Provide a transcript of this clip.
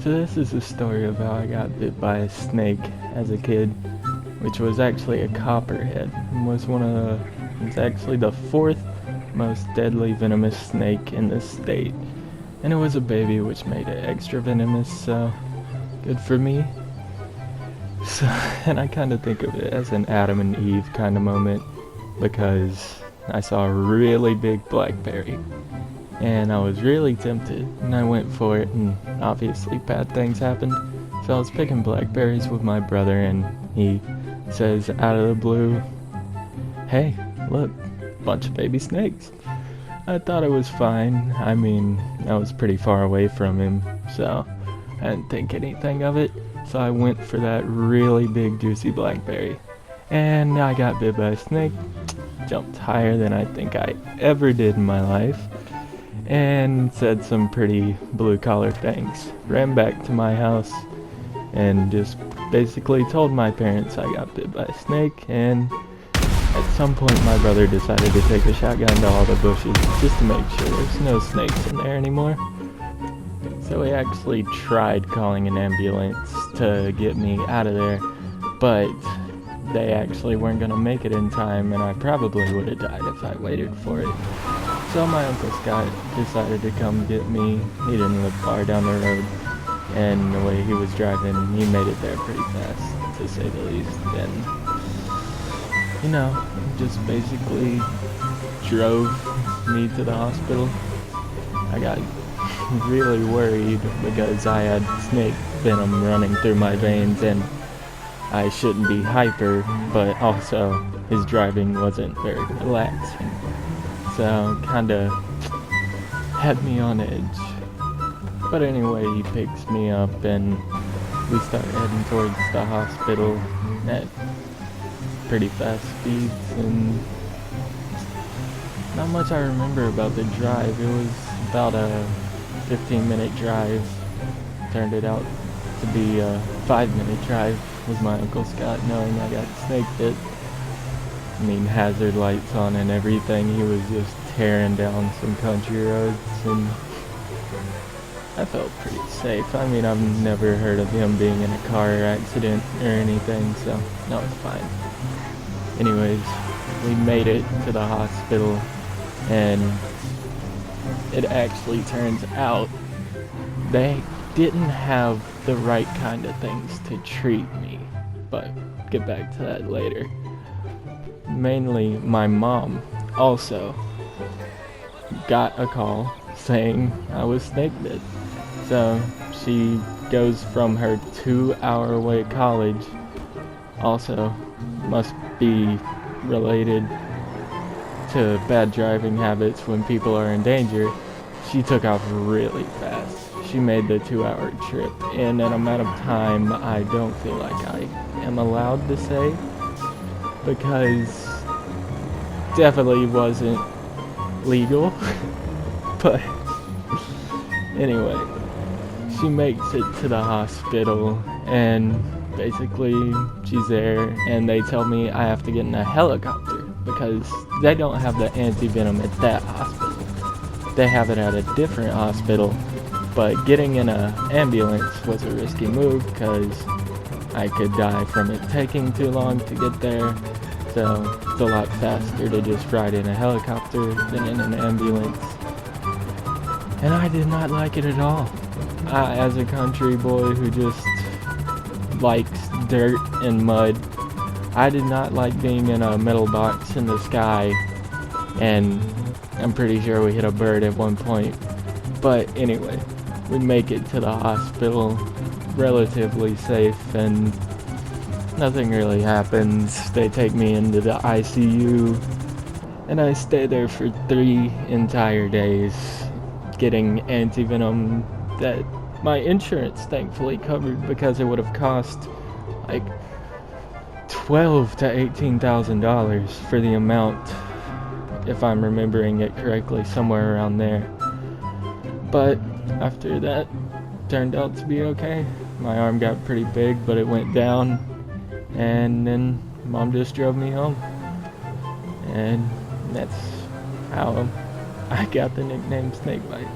So this is a story of how I got bit by a snake as a kid, which was actually a copperhead. It's actually the fourth most deadly venomous snake in the state. And it was a baby, which made it extra venomous, so good for me. So, and I kind of think of it as an Adam and Eve kind of moment, because I saw a really big blackberry and I was really tempted and I went for it, and obviously bad things happened. So I was picking blackberries with my brother and he says out of the blue, "Hey, look, bunch of baby snakes." I thought it was fine. I mean, I was pretty far away from him, so I didn't think anything of it. So I went for that really big juicy blackberry, and I got bit by a snake. Jumped higher than I think I ever did in my life, and said some pretty blue collar things. Ran back to my house and just basically told my parents I got bit by a snake, and at some point my brother decided to take a shotgun to all the bushes just to make sure there's no snakes in there anymore. So he actually tried calling an ambulance to get me out of there, but they actually weren't going to make it in time, and I probably would have died if I waited for it. So my Uncle Scott decided to come get me. He didn't live far down the road, and the way he was driving, he made it there pretty fast, to say the least. And, just basically drove me to the hospital. I got really worried because I had snake venom running through my veins, and I shouldn't be hyper, but also his driving wasn't very relaxing, so kinda had me on edge. But anyway, he picks me up and we start heading towards the hospital at pretty fast speeds, and not much I remember about the drive. It was about a 15-minute drive. Turned it out to be a 5-minute drive with my Uncle Scott, knowing I got snake bit. I mean, hazard lights on and everything. He was just tearing down some country roads, and I felt pretty safe. I mean, I've never heard of him being in a car accident or anything, so that was fine. Anyways, we made it to the hospital, and it actually turns out they didn't have the right kind of things to treat me, but get back to that later. Mainly my mom also got a call saying I was snake bit. So she goes from her 2-hour away college, also must be related to bad driving habits when people are in danger. She took off really fast. She made the 2-hour trip in an amount of time I don't feel like I am allowed to say, because definitely wasn't legal. But anyway, she makes it to the hospital, and basically she's there, and they tell me I have to get in a helicopter because they don't have the anti-venom at that hospital. They have it at a different hospital, but getting in an ambulance was a risky move because I could die from it taking too long to get there. So it's a lot faster to just ride in a helicopter than in an ambulance. And I did not like it at all. As a country boy who just likes dirt and mud, I did not like being in a metal box in the sky, and I'm pretty sure we hit a bird at one point. But anyway, we make it to the hospital relatively safe, and nothing really happens. They take me into the ICU, and I stay there for 3 entire days getting anti-venom that my insurance thankfully covered, because it would have cost like $12,000 to $18,000 for the amount, if I'm remembering it correctly, somewhere around there. But after that, turned out to be okay. My arm got pretty big, but it went down, and then Mom just drove me home, and that's how I got the nickname Snakebite.